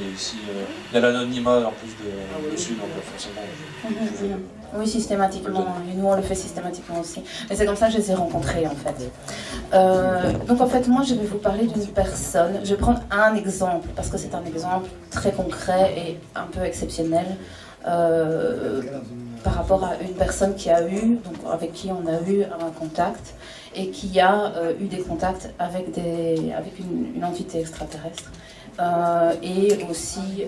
et ici, il y a l'anonymat en plus dessus, donc forcément. Oui, systématiquement, et nous on le fait systématiquement aussi. Mais c'est comme ça que je les ai rencontrés en fait. Donc en fait, moi je vais vous parler d'une personne, je vais prendre un exemple, parce que c'est un exemple très concret et un peu exceptionnel. Par rapport à une personne qui a eu, donc avec qui on a eu un contact et qui a eu des contacts avec une entité extraterrestre et aussi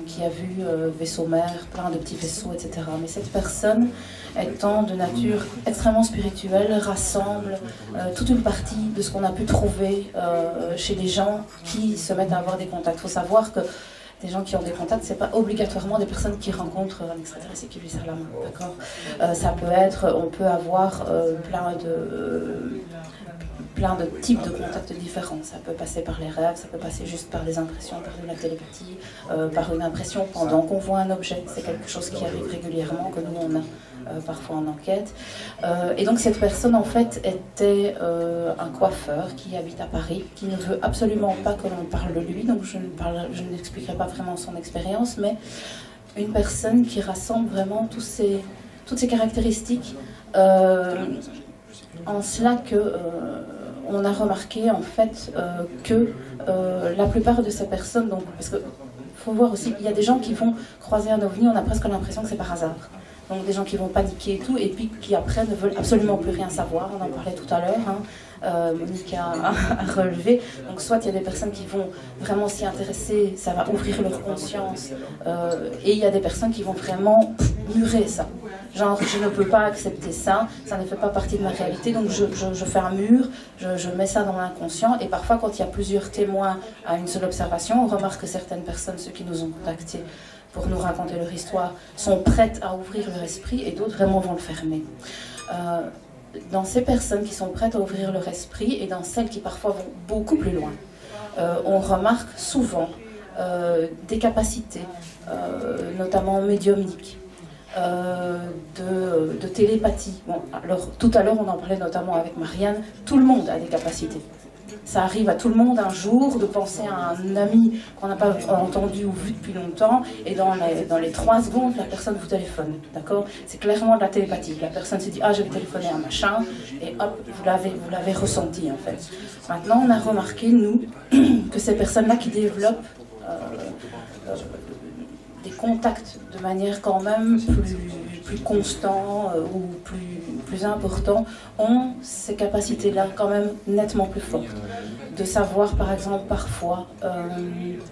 qui a vu vaisseau mère, plein de petits vaisseaux, etc. Mais cette personne, étant de nature extrêmement spirituelle, rassemble toute une partie de ce qu'on a pu trouver chez les gens qui se mettent à avoir des contacts. Il faut savoir que des gens qui ont des contacts, c'est pas obligatoirement des personnes qui rencontrent un extraterrestre et qui lui serrent la main, d'accord. Ça peut être, on peut avoir plein de types de contacts différents. Ça peut passer par les rêves, ça peut passer juste par des impressions, par de la télépathie, par une impression pendant qu'on voit un objet. C'est quelque chose qui arrive régulièrement, que nous on a parfois en enquête. Et donc cette personne en fait était un coiffeur qui habite à Paris, qui ne veut absolument pas que l'on parle de lui, donc je n'expliquerai pas vraiment son expérience, mais une personne qui rassemble vraiment toutes ces caractéristiques, en cela que on a remarqué en fait que la plupart de ces personnes, donc, parce que faut voir aussi, il y a des gens qui vont croiser un ovni, on a presque l'impression que c'est par hasard. Donc des gens qui vont paniquer et tout, et puis qui après ne veulent absolument plus rien savoir. On en parlait tout à l'heure, Monique a relevé. Donc soit il y a des personnes qui vont vraiment s'y intéresser, ça va ouvrir leur conscience, et il y a des personnes qui vont vraiment murer ça. Genre, je ne peux pas accepter ça, ça ne fait pas partie de ma réalité, donc je fais un mur, je mets ça dans l'inconscient, et parfois quand il y a plusieurs témoins à une seule observation, on remarque que certaines personnes, ceux qui nous ont contactés pour nous raconter leur histoire, sont prêtes à ouvrir leur esprit, et d'autres vraiment vont le fermer. Dans ces personnes qui sont prêtes à ouvrir leur esprit, et dans celles qui parfois vont beaucoup plus loin, on remarque souvent des capacités, notamment médiumniques, de télépathie. Bon, alors, tout à l'heure, on en parlait notamment avec Marianne, tout le monde a des capacités. Ça arrive à tout le monde un jour de penser à un ami qu'on n'a pas entendu ou vu depuis longtemps, et dans les 3 secondes, la personne vous téléphone, d'accord? C'est clairement de la télépathie. La personne se dit « Ah, je vais téléphoner à un machin », et hop, vous l'avez ressenti, en fait. Maintenant, on a remarqué, nous, que ces personnes-là qui développent des contacts de manière quand même plus constant ou plus important, ont ces capacités-là quand même nettement plus fortes. De savoir, par exemple, parfois,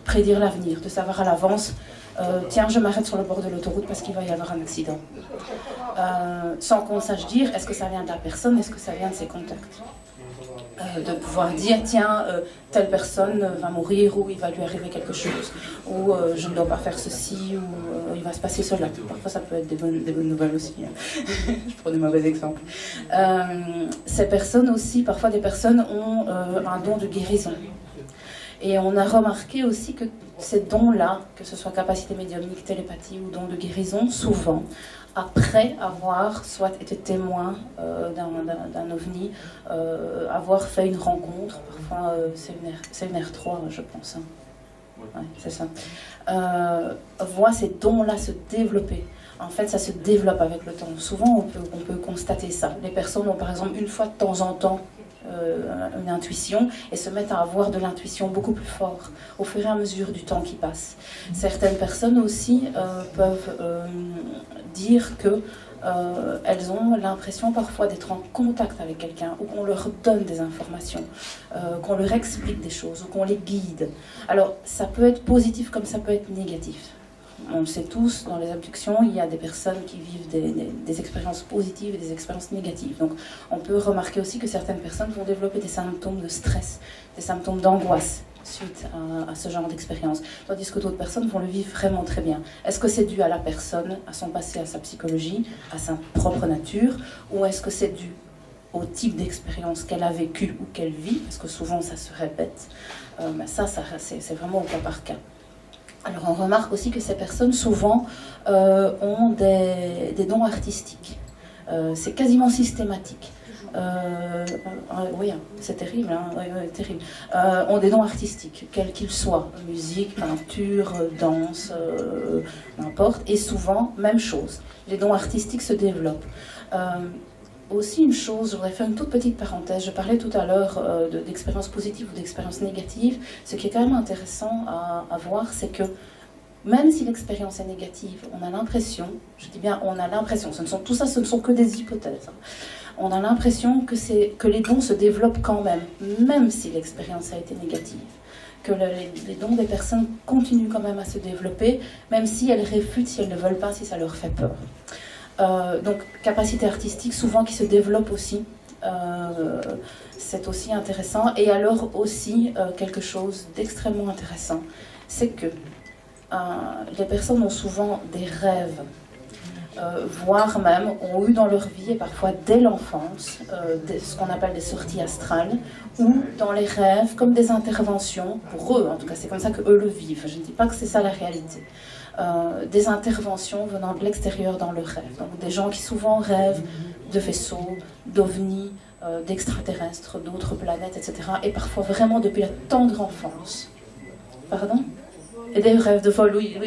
prédire l'avenir, de savoir à l'avance, tiens, je m'arrête sur le bord de l'autoroute parce qu'il va y avoir un accident. Sans qu'on sache dire, est-ce que ça vient de la personne, est-ce que ça vient de ses contacts. De pouvoir dire, tiens, telle personne va mourir, ou il va lui arriver quelque chose, ou je ne dois pas faire ceci, ou il va se passer cela. Parfois ça peut être des bonnes nouvelles aussi, hein. Je prends des mauvais exemples. Ces personnes aussi, parfois des personnes ont un don de guérison. Et on a remarqué aussi que ces dons-là, que ce soit capacité médiumnique, télépathie ou don de guérison, souvent, après avoir soit été témoin d'un ovni, avoir fait une rencontre, parfois c'est une R3, je pense, hein. Ouais, c'est ça, voit ces dons-là se développer. En fait, ça se développe avec le temps. Souvent, on peut constater ça. Les personnes ont par exemple une fois de temps en temps une intuition et se mettent à avoir de l'intuition beaucoup plus fort au fur et à mesure du temps qui passe. Certaines personnes aussi peuvent dire que elles ont l'impression parfois d'être en contact avec quelqu'un, ou qu'on leur donne des informations, qu'on leur explique des choses, ou qu'on les guide. Alors ça peut être positif comme ça peut être négatif. On le sait tous, dans les abductions, il y a des personnes qui vivent des expériences positives et des expériences négatives. Donc on peut remarquer aussi que certaines personnes vont développer des symptômes de stress, des symptômes d'angoisse suite à ce genre d'expérience, tandis que d'autres personnes vont le vivre vraiment très bien. Est-ce que c'est dû à la personne, à son passé, à sa psychologie, à sa propre nature, ou est-ce que c'est dû au type d'expérience qu'elle a vécue ou qu'elle vit, parce que souvent ça se répète, mais ça c'est vraiment au cas par cas. Alors on remarque aussi que ces personnes souvent ont des dons artistiques. C'est quasiment systématique. oui, c'est terrible, hein, oui, terrible, ont des dons artistiques, quels qu'ils soient, musique, peinture, danse, n'importe, et souvent, même chose, les dons artistiques se développent. Aussi une chose, je voudrais faire une toute petite parenthèse, je parlais tout à l'heure d'expériences positives ou d'expériences négatives, ce qui est quand même intéressant à voir, c'est que même si l'expérience est négative, on a l'impression, je dis bien on a l'impression, tout ça ce ne sont que des hypothèses, on a l'impression que les dons se développent quand même si l'expérience a été négative, que les dons des personnes continuent quand même à se développer, même si elles réfutent, si elles ne veulent pas, si ça leur fait peur. Donc capacité artistique souvent qui se développe aussi, c'est aussi intéressant. Et alors aussi quelque chose d'extrêmement intéressant, c'est que les personnes ont souvent des rêves, voire même ont eu dans leur vie, et parfois dès l'enfance, ce qu'on appelle des sorties astrales, ou dans les rêves comme des interventions, pour eux en tout cas, c'est comme ça qu'eux le vivent, je ne dis pas que c'est ça la réalité, des interventions venant de l'extérieur dans le rêve, donc des gens qui souvent rêvent de vaisseaux, d'ovnis, d'extraterrestres, d'autres planètes, etc., et parfois vraiment depuis la tendre enfance. Pardon ? Et des rêves de vol, oui.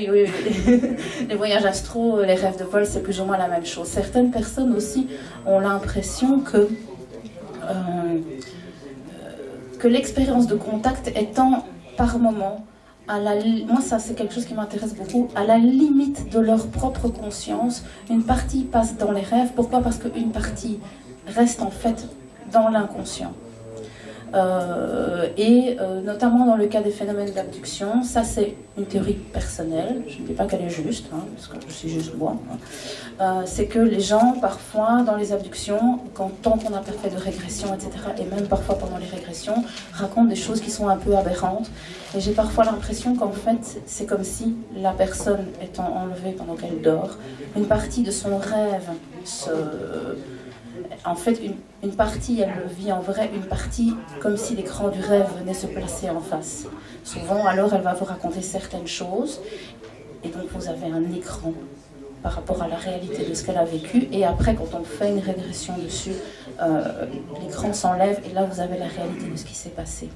Les voyages astraux, les rêves de vol, c'est plus ou moins la même chose. Certaines personnes aussi ont l'impression que l'expérience de contact étant par moment, moi ça c'est quelque chose qui m'intéresse beaucoup, à la limite de leur propre conscience, une partie passe dans les rêves. Pourquoi ? Parce qu'une partie reste en fait dans l'inconscient. Notamment dans le cas des phénomènes d'abduction, ça c'est une théorie personnelle, je ne dis pas qu'elle est juste, hein, parce que je suis juste moi, c'est que les gens parfois dans les abductions, tant qu'on n'a pas fait de régression, etc., et même parfois pendant les régressions, racontent des choses qui sont un peu aberrantes, et j'ai parfois l'impression qu'en fait c'est comme si la personne étant enlevée pendant qu'elle dort, une partie de son rêve en fait, une partie, elle le vit en vrai, une partie, comme si l'écran du rêve venait se placer en face. Souvent, alors, elle va vous raconter certaines choses, et donc vous avez un écran par rapport à la réalité de ce qu'elle a vécu, et après, quand on fait une régression dessus, l'écran s'enlève, et là, vous avez la réalité de ce qui s'est passé.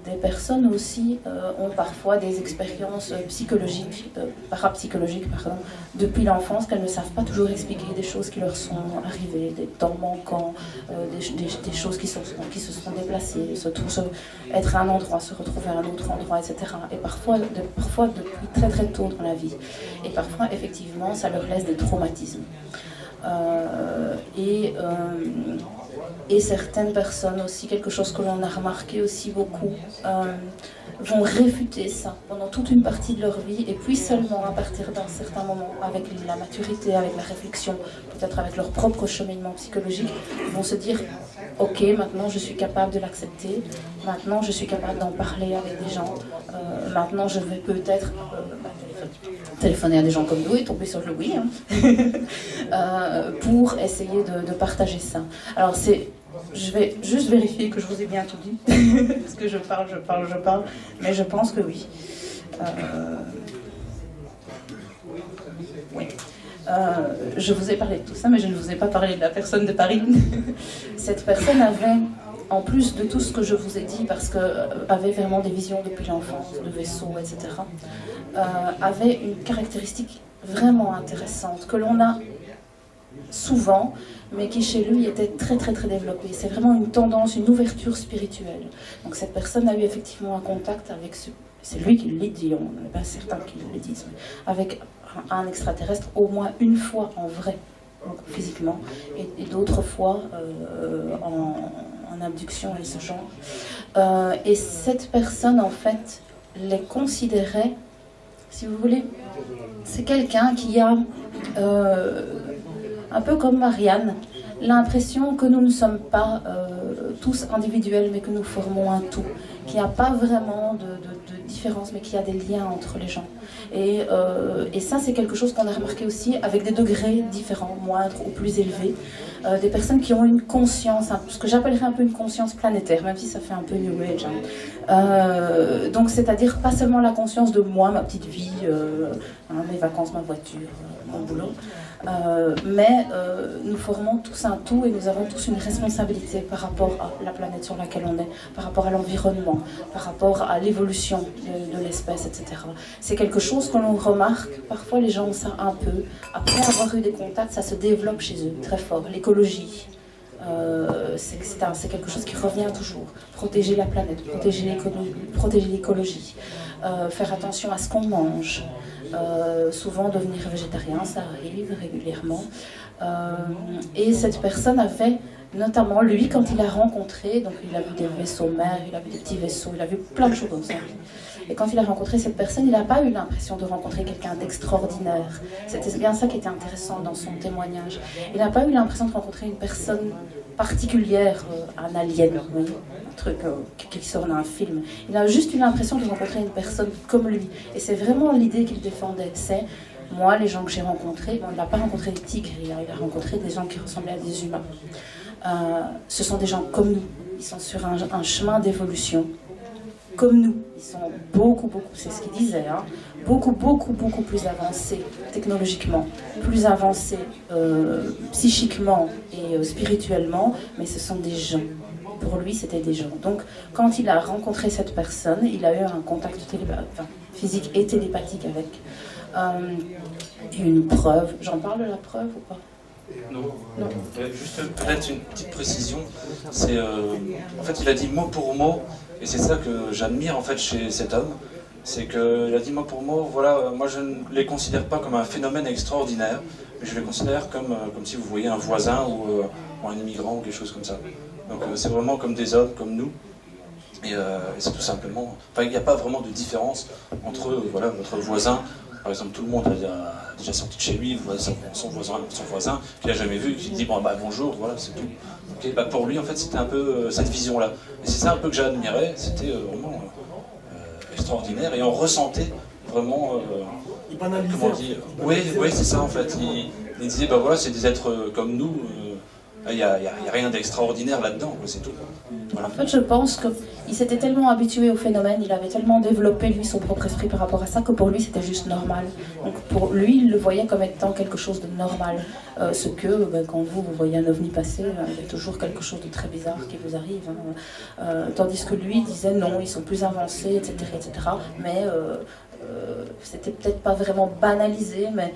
Des personnes aussi ont parfois des expériences psychologiques, parapsychologiques, depuis l'enfance, qu'elles ne savent pas toujours expliquer, des choses qui leur sont arrivées, des temps manquants, des choses qui se sont déplacées, être à un endroit, se retrouver à un autre endroit, etc. Et parfois depuis très très tôt dans la vie. Et parfois, effectivement, ça leur laisse des traumatismes. Et certaines personnes aussi, quelque chose que l'on a remarqué aussi beaucoup, vont réfuter ça pendant toute une partie de leur vie, et puis seulement à partir d'un certain moment, avec la maturité, avec la réflexion, peut-être avec leur propre cheminement psychologique, vont se dire « Ok, maintenant je suis capable de l'accepter, maintenant je suis capable d'en parler avec des gens, maintenant je vais peut-être... téléphoner à des gens comme nous et tomber sur le oui, pour essayer de partager ça. » Alors je vais juste vérifier que je vous ai bien tout dit, parce que je parle, mais je pense que oui. Oui. Je vous ai parlé de tout ça, mais je ne vous ai pas parlé de la personne de Paris. Cette personne avait, en plus de tout ce que je vous ai dit, parce qu'elle avait vraiment des visions depuis l'enfance, de vaisseaux, etc., avait une caractéristique vraiment intéressante, que l'on a souvent, mais qui chez lui était très très très développée. C'est vraiment une tendance, une ouverture spirituelle. Donc cette personne a eu effectivement un contact avec c'est lui qui le dit, on n'est pas certain qu'il le dise, mais avec un extraterrestre au moins une fois en vrai, donc physiquement, et d'autres fois en abduction et ce genre. Et cette personne, en fait, les considérait, si vous voulez, c'est quelqu'un qui a, un peu comme Marianne, l'impression que nous ne sommes pas tous individuels, mais que nous formons un tout, qu'il n'y a pas vraiment de différence, mais qu'il y a des liens entre les gens. Et ça, c'est quelque chose qu'on a remarqué aussi avec des degrés différents, moindres ou plus élevés. Des personnes qui ont une conscience, ce que j'appellerais un peu une conscience planétaire, même si ça fait un peu New Age. Donc, c'est-à-dire pas seulement la conscience de moi, ma petite vie, mes vacances, ma voiture, mon boulot, mais nous formons tous un tout et nous avons tous une responsabilité par rapport à la planète sur laquelle on est, par rapport à l'environnement, par rapport à l'évolution de l'espèce, etc. C'est quelque chose que l'on remarque, parfois les gens ont ça un peu, après avoir eu des contacts, ça se développe chez eux très fort. L'écologie, c'est quelque chose qui revient toujours. Protéger la planète, protéger l'écologie, faire attention à ce qu'on mange. Souvent devenir végétarien, ça arrive régulièrement. Et cette personne avait, notamment lui, quand il a rencontré, donc il a vu des vaisseaux mers, il a vu des petits vaisseaux, il a vu plein de choses comme ça. Et quand il a rencontré cette personne, il n'a pas eu l'impression de rencontrer quelqu'un d'extraordinaire. C'était bien ça qui était intéressant dans son témoignage. Il n'a pas eu l'impression de rencontrer une personne particulière, un alien, oui, un truc qui sort d'un film. Il a juste eu l'impression de rencontrer une personne comme lui. Et c'est vraiment l'idée qu'il défendait. C'est, moi, les gens que j'ai rencontrés, bon, il n'a pas rencontré des tigres, il a rencontré des gens qui ressemblaient à des humains. Ce sont des gens comme nous. Ils sont sur un chemin d'évolution. Comme nous, ils sont beaucoup, c'est ce qu'il disait, hein, beaucoup plus avancés technologiquement, plus avancés psychiquement et spirituellement, mais ce sont des gens. Pour lui, c'était des gens. Donc, quand il a rencontré cette personne, il a eu un contact physique et télépathique avec une preuve. J'en parle de la preuve ou pas? Non. Juste peut-être une petite précision. C'est en fait, il a dit mot pour mot. Et c'est ça que j'admire en fait chez cet homme, c'est qu'il a dit mot pour mot, voilà, moi je ne les considère pas comme un phénomène extraordinaire, mais je les considère comme si vous voyez un voisin ou un immigrant ou quelque chose comme ça. Donc c'est vraiment comme des hommes, comme nous, et c'est tout simplement, enfin il n'y a pas vraiment de différence entre voilà, votre voisin, par exemple tout le monde a déjà sorti de chez lui, son voisin qu'il n'a jamais vu, qui dit bon, bah, bonjour, voilà, c'est tout. Okay, bah pour lui, en fait, c'était un peu cette vision-là. Et c'est ça un peu que j'admirais, c'était vraiment extraordinaire. Et on ressentait vraiment... comment dire, oui, c'est ça, en fait. Il disait, bah voilà, c'est des êtres comme nous. Il n'y a rien d'extraordinaire là-dedans, c'est tout. Voilà. En fait, je pense qu'il s'était tellement habitué au phénomène, il avait tellement développé, lui, son propre esprit par rapport à ça, que pour lui, c'était juste normal. Donc pour lui, il le voyait comme étant quelque chose de normal. Ce que, quand vous voyez un ovni passer, il y a toujours quelque chose de très bizarre qui vous arrive. Hein. Tandis que lui disait non, ils sont plus avancés, etc. Mais... c'était peut-être pas vraiment banalisé, mais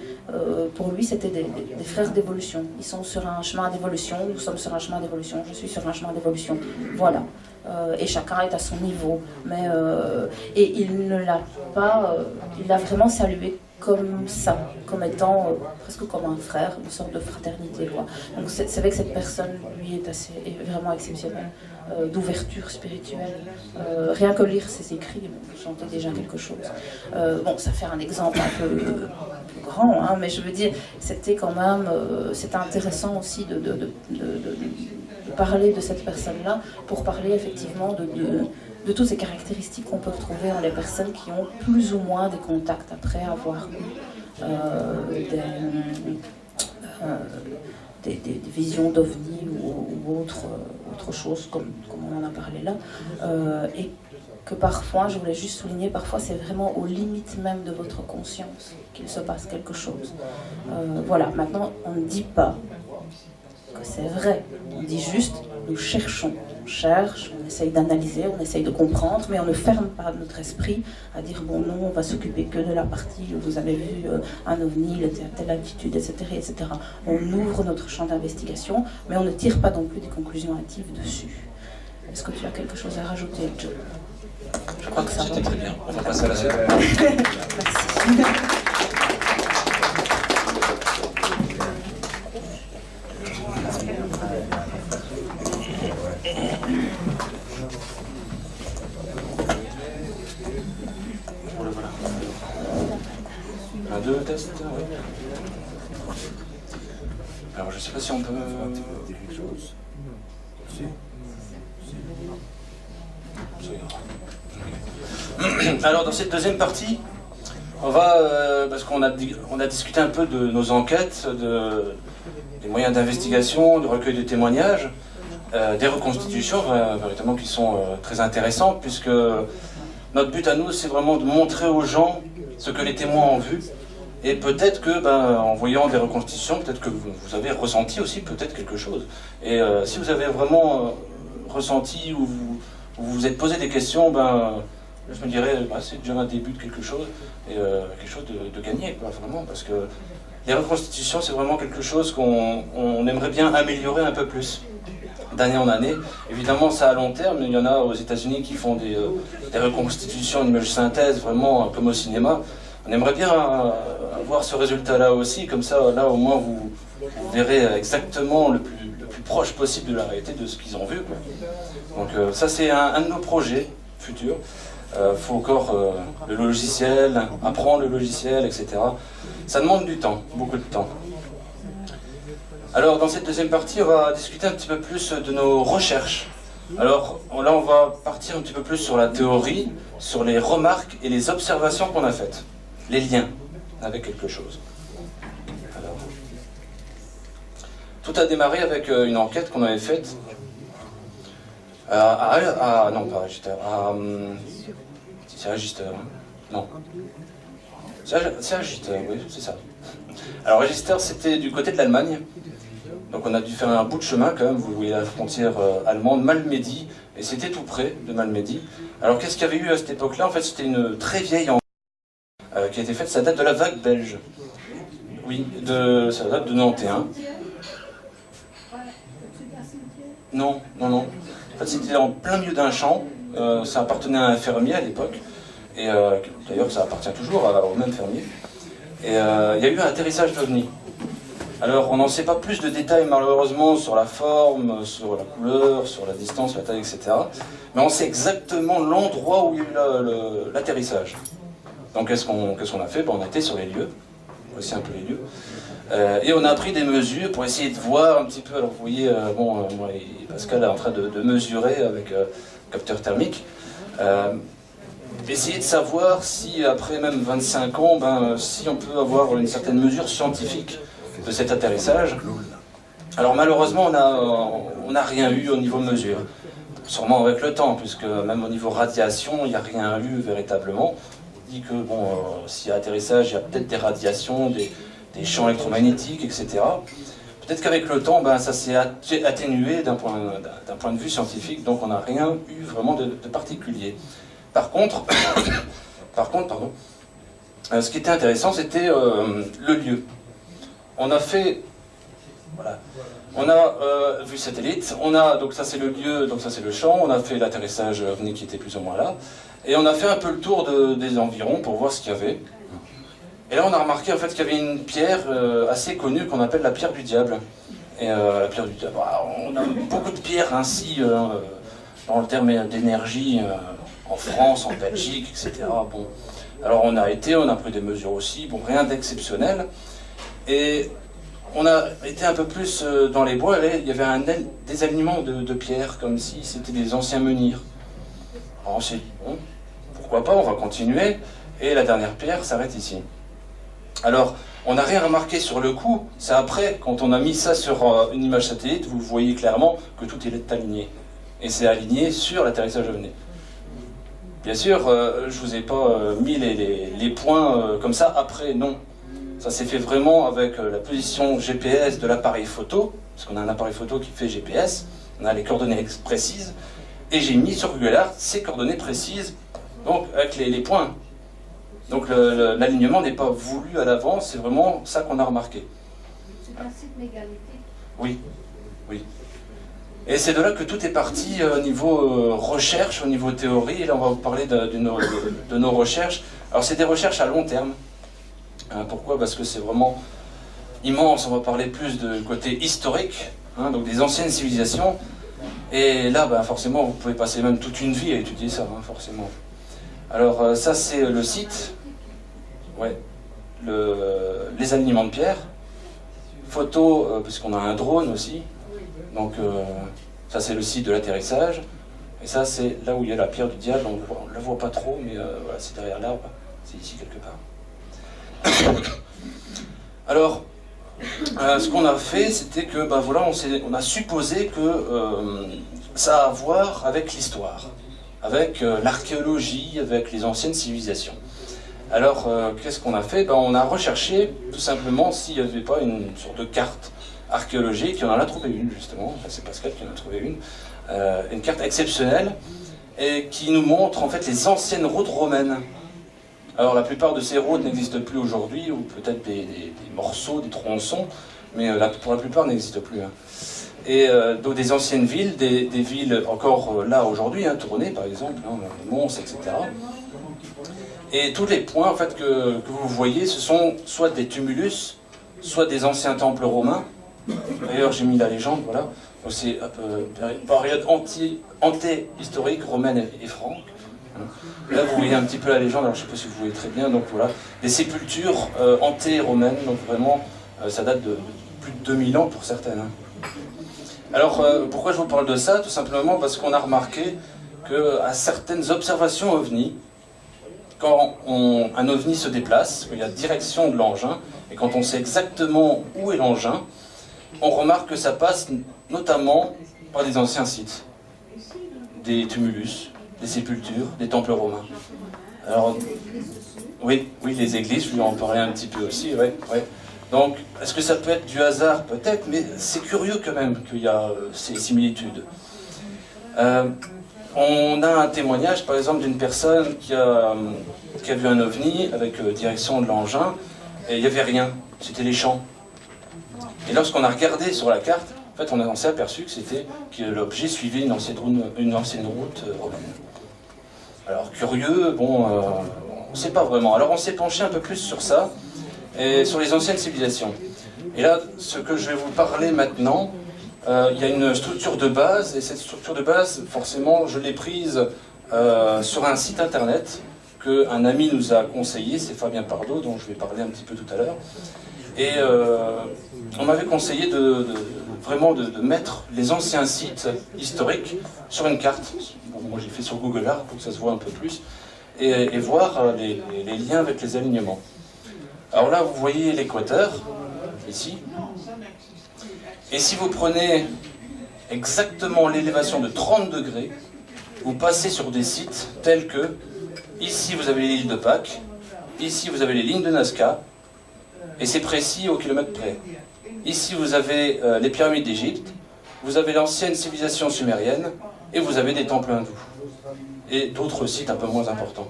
pour lui c'était des frères d'évolution. Ils sont sur un chemin d'évolution, nous sommes sur un chemin d'évolution, je suis sur un chemin d'évolution. Voilà. Et chacun est à son niveau. Mais, et il ne l'a pas, il l'a vraiment salué comme ça, comme étant presque comme un frère, une sorte de fraternité, quoi. Donc c'est vrai que cette personne, lui, est vraiment exceptionnelle, d'ouverture spirituelle. Rien que lire ses écrits, vous sentez déjà quelque chose. Bon, ça fait un exemple un peu grand, hein, mais je veux dire, c'était quand même, c'était intéressant aussi de parler de cette personne-là pour parler effectivement de toutes ces caractéristiques qu'on peut retrouver dans les personnes qui ont plus ou moins des contacts après avoir eu des visions d'ovnis ou autre chose comme on en a parlé là. Et que parfois, je voulais juste souligner, parfois c'est vraiment aux limites même de votre conscience qu'il se passe quelque chose. Voilà, maintenant on ne dit pas que c'est vrai, on dit juste nous cherchons, on cherche, on essaye d'analyser, on essaye de comprendre, mais on ne ferme pas notre esprit à dire bon non, on va s'occuper que de la partie où vous avez vu un ovni, il était à telle altitude, etc., etc. On ouvre notre champ d'investigation, mais on ne tire pas non plus des conclusions hâtives dessus. Est-ce que tu as quelque chose à rajouter, Joe? Je crois que c'était très bien. On va passer à la suite. Merci. Un, deux tests, oui. Alors je sais pas si on peut... Alors dans cette deuxième partie, on va, parce qu'on a discuté un peu de nos enquêtes, des moyens d'investigation, du recueil de témoignages, des reconstitutions véritablement qui sont très intéressantes, puisque notre but à nous c'est vraiment de montrer aux gens ce que les témoins ont vu Et peut-être que, en voyant des reconstitutions, peut-être que vous avez ressenti aussi peut-être quelque chose. Et si vous avez vraiment ressenti ou vous vous êtes posé des questions, je me dirais, c'est déjà un début de quelque chose, et quelque chose de gagné, quoi, vraiment, parce que les reconstitutions, c'est vraiment quelque chose qu'on aimerait bien améliorer un peu plus, d'année en année. Évidemment, ça à long terme, il y en a aux États-Unis qui font des reconstitutions en image synthèse, vraiment comme au cinéma. On aimerait bien avoir ce résultat-là aussi, comme ça, là, au moins, vous verrez exactement le plus proche possible de la réalité de ce qu'ils ont vu, quoi. Donc ça, c'est un de nos projets futurs. Faut encore le logiciel, apprendre le logiciel, etc. Ça demande du temps, beaucoup de temps. Alors, dans cette deuxième partie, on va discuter un petit peu plus de nos recherches. Alors, là, on va partir un petit peu plus sur la théorie, sur les remarques et les observations qu'on a faites. Les liens avec quelque chose. Alors, tout a démarré avec une enquête qu'on avait faite non, pas Register. C'est Register, hein. Non. C'est Register, oui, c'est ça. Alors Register, c'était du côté de l'Allemagne. Donc on a dû faire un bout de chemin quand même, vous voyez la frontière allemande, Malmedy, et c'était tout près de Malmedy. Alors qu'est-ce qu'il y avait eu à cette époque-là? En fait, c'était une très vieille enquête qui a été faite, ça date de la vague belge. Oui, ça date de 91. Non. En fait, c'était en plein milieu d'un champ, ça appartenait à un fermier à l'époque, et d'ailleurs ça appartient toujours au même fermier. Et il y a eu un atterrissage d'OVNI. Alors on n'en sait pas plus de détails malheureusement sur la forme, sur la couleur, sur la distance, la taille, etc. Mais on sait exactement l'endroit où il y a eu l'atterrissage. Donc qu'est-ce qu'on a fait? On a été sur les lieux, voici un peu les lieux. Et on a pris des mesures pour essayer de voir un petit peu. Alors vous voyez, moi et Pascal est en train de mesurer avec capteur thermique. Essayer de savoir si après même 25 ans, si on peut avoir une certaine mesure scientifique de cet atterrissage. Alors malheureusement, on n'a rien eu au niveau mesure. Sûrement avec le temps, puisque même au niveau radiation, il n'y a rien eu véritablement. On dit que s'il y a atterrissage, il y a peut-être des radiations, des champs électromagnétiques, etc. Peut-être qu'avec le temps, ça s'est atténué d'un point de vue scientifique, donc on n'a rien eu vraiment de particulier. Par contre, ce qui était intéressant, c'était le lieu. On a fait, voilà, on a vu satellite, donc ça c'est le lieu, donc ça c'est le champ, on a fait l'atterrissage OVNI qui était plus ou moins là, et on a fait un peu le tour des environs pour voir ce qu'il y avait. Et là on a remarqué en fait qu'il y avait une pierre assez connue qu'on appelle la pierre du diable. Et la pierre du diable, on a beaucoup de pierres ainsi dans le terme d'énergie en France, en Belgique, etc. Bon, alors on a pris des mesures aussi, rien d'exceptionnel. Et on a été un peu plus dans les bois, il y avait des alignements de pierres, comme si c'était des anciens menhirs. Alors on s'est dit, bon, pourquoi pas, on va continuer, et la dernière pierre s'arrête ici. Alors, on n'a rien remarqué sur le coup, c'est après, quand on a mis ça sur une image satellite, vous voyez clairement que tout est aligné. Et c'est aligné sur l'atterrissage OVNI. Bien sûr, je ne vous ai pas mis les points comme ça après, non. Ça s'est fait vraiment avec la position GPS de l'appareil photo, parce qu'on a un appareil photo qui fait GPS, on a les coordonnées précises, et j'ai mis sur Google Earth ces coordonnées précises, donc avec les points. Donc l'alignement n'est pas voulu à l'avance, c'est vraiment ça qu'on a remarqué. C'est un site mégalithique. Oui. Et c'est de là que tout est parti au niveau recherche, au niveau théorie, et là on va vous parler de nos recherches. Alors c'est des recherches à long terme. Pourquoi? Parce que c'est vraiment immense, on va parler plus de côté historique, donc des anciennes civilisations. Et là, forcément, vous pouvez passer même toute une vie à étudier ça, forcément. Alors ça c'est le site, les alignements de pierre, photo, puisqu'on a un drone aussi, donc ça c'est le site de l'atterrissage, et ça c'est là où il y a la pierre du diable, on ne la voit pas trop, mais voilà, c'est derrière l'arbre, c'est ici quelque part. Alors, ce qu'on a fait, c'était que, on a supposé que ça a à voir avec l'histoire, avec l'archéologie, avec les anciennes civilisations. Alors, qu'est-ce qu'on a fait? On a recherché tout simplement s'il n'y avait pas une sorte de carte archéologique, et on en a trouvé une justement, enfin, c'est Pascal qui en a trouvé une carte exceptionnelle, et qui nous montre en fait les anciennes routes romaines. Alors la plupart de ces routes n'existent plus aujourd'hui, ou peut-être des morceaux, des tronçons, mais pour la plupart n'existent plus. Hein. Et donc des anciennes villes, des villes encore là aujourd'hui, hein, Tournai par exemple, hein, Mons, etc. Et tous les points en fait, que vous voyez, ce sont soit des tumulus, soit des anciens temples romains. D'ailleurs j'ai mis la légende, voilà. C'est période anté-historique romaine et franque. Là vous voyez un petit peu la légende, alors je ne sais pas si vous voyez très bien, donc voilà, des sépultures anté-romaines, donc vraiment ça date de plus de 2000 ans pour certaines. Hein. Alors pourquoi je vous parle de ça? Tout simplement parce qu'on a remarqué qu'à certaines observations ovni, quand un ovni se déplace, qu'il y a direction de l'engin, et quand on sait exactement où est l'engin, on remarque que ça passe notamment par des anciens sites, des tumulus, des sépultures, des temples romains. Alors, oui, les églises, je lui en parlais un petit peu aussi, ouais. Donc, est-ce que ça peut être du hasard? Peut-être, mais c'est curieux quand même qu'il y a ces similitudes. On a un témoignage, par exemple, d'une personne qui a vu un ovni avec direction de l'engin, et il n'y avait rien, c'était les champs. Et lorsqu'on a regardé sur la carte, en fait, on s'est aperçu que l'objet suivait une ancienne route romaine. Alors, curieux, on ne sait pas vraiment. Alors, on s'est penché un peu plus sur ça, et sur les anciennes civilisations. Et là, ce que je vais vous parler maintenant, il y a une structure de base, et cette structure de base, forcément, je l'ai prise sur un site internet qu'un ami nous a conseillé, c'est Fabien Pardo, dont je vais parler un petit peu tout à l'heure. Et on m'avait conseillé vraiment de mettre les anciens sites historiques sur une carte. Bon, moi j'ai fait sur Google Earth pour que ça se voit un peu plus, et voir les liens avec les alignements. Alors là, vous voyez l'équateur, ici. Et si vous prenez exactement l'élévation de 30 degrés, vous passez sur des sites tels que, ici vous avez l'île de Pâques, ici vous avez les lignes de Nazca, et c'est précis au kilomètre près. Ici vous avez les pyramides d'Égypte, vous avez l'ancienne civilisation sumérienne, et vous avez des temples hindous. Et d'autres sites un peu moins importants.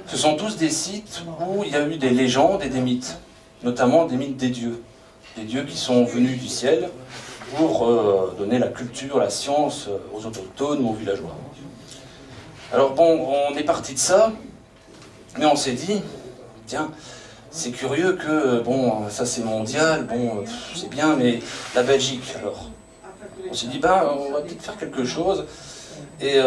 Ce sont tous des sites où il y a eu des légendes et des mythes, notamment des mythes des dieux qui sont venus du ciel pour donner la culture, la science aux autochtones ou aux villageois. Alors on est parti de ça, mais on s'est dit, tiens, c'est curieux que, ça c'est mondial, c'est bien, mais la Belgique, alors. On s'est dit, on va peut-être faire quelque chose. Et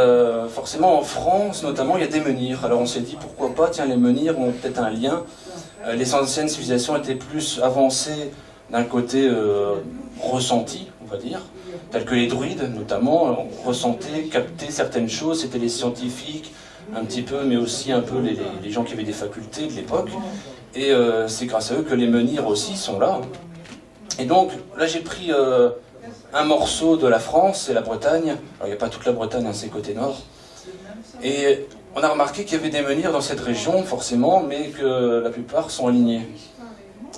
forcément, en France, notamment, il y a des menhirs. Alors on s'est dit, pourquoi pas, tiens, les menhirs ont peut-être un lien. Les anciennes civilisations étaient plus avancées d'un côté ressenti, on va dire, tels que les druides, notamment, ressentaient, captaient certaines choses. C'était les scientifiques, un petit peu, mais aussi un peu les gens qui avaient des facultés de l'époque. Et c'est grâce à eux que les menhirs aussi sont là. Et donc, là, j'ai pris un morceau de la France et la Bretagne. Alors, il n'y a pas toute la Bretagne, hein, c'est côté nord. Et on a remarqué qu'il y avait des menhirs dans cette région, forcément, mais que la plupart sont alignés.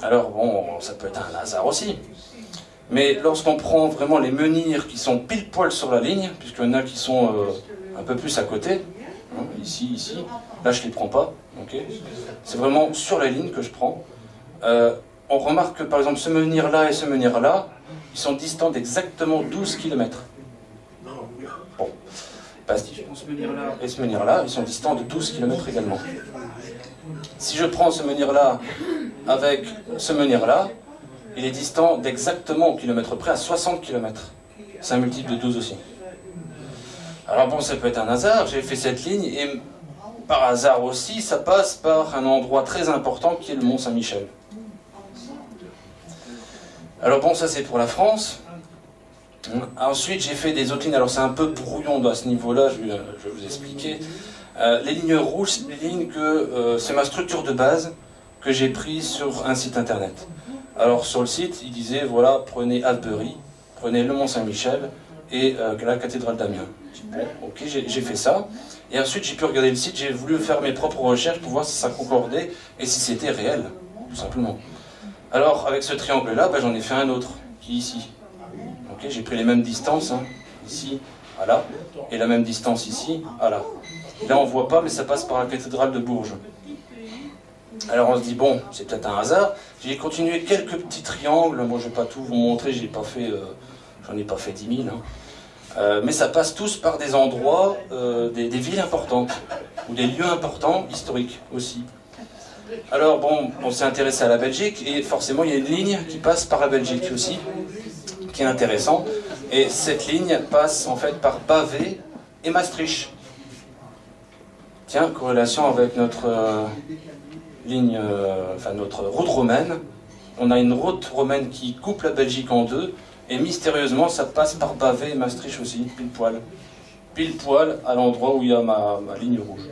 Alors, ça peut être un hasard aussi. Mais lorsqu'on prend vraiment les menhirs qui sont pile poil sur la ligne, puisqu'il y en a qui sont un peu plus à côté, hein, ici, là je ne les prends pas, okay. C'est vraiment sur la ligne que je prends. On remarque que par exemple ce menhir-là et ce menhir-là, ils sont distants d'exactement 12 km. Bon, si je prends ce menhir-là et ce menhir-là, ils sont distants de 12 km également. Si je prends ce menhir-là avec ce menhir-là, il est distant d'exactement au kilomètre près à 60 km. C'est un multiple de 12 aussi. Alors ça peut être un hasard, j'ai fait cette ligne, et par hasard aussi, ça passe par un endroit très important qui est le Mont Saint-Michel. Alors ça c'est pour la France. Ensuite j'ai fait des autres lignes, alors c'est un peu brouillon à ce niveau-là, je vais vous expliquer. Les lignes rouges, c'est des lignes que c'est ma structure de base que j'ai prise sur un site internet. Alors sur le site, il disait, voilà, prenez Avebury, prenez le Mont Saint-Michel et la cathédrale d'Amiens. Bon, ok, j'ai fait ça. Et ensuite, j'ai pu regarder le site, j'ai voulu faire mes propres recherches pour voir si ça concordait et si c'était réel, tout simplement. Alors, avec ce triangle-là, ben, j'en ai fait un autre, qui est ici. Okay, j'ai pris les mêmes distances, hein, ici à là, et la même distance ici à là. Là, on ne voit pas, mais ça passe par la cathédrale de Bourges. Alors on se dit, bon, c'est peut-être un hasard. J'ai continué quelques petits triangles. Moi, je ne vais pas tout vous montrer, j'en ai pas fait 10 000. Hein. Mais ça passe tous par des endroits, des villes importantes, ou des lieux importants, historiques aussi. Alors bon, on s'est intéressé à la Belgique, et forcément, il y a une ligne qui passe par la Belgique aussi, qui est intéressante. Et cette ligne passe en fait par Bavay et Maastricht. Tiens, corrélation avec notre notre route romaine. On a une route romaine qui coupe la Belgique en deux, et mystérieusement, ça passe par Bavay et Maastricht aussi, pile poil. Pile poil à l'endroit où il y a ma ligne rouge.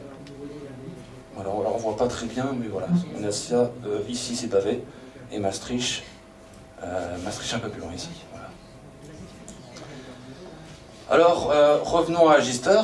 Voilà, on ne voit pas très bien, mais voilà. On a ça, ici c'est Bavay, et Maastricht, Maastricht un peu plus loin ici. Voilà. Alors, revenons à Gister.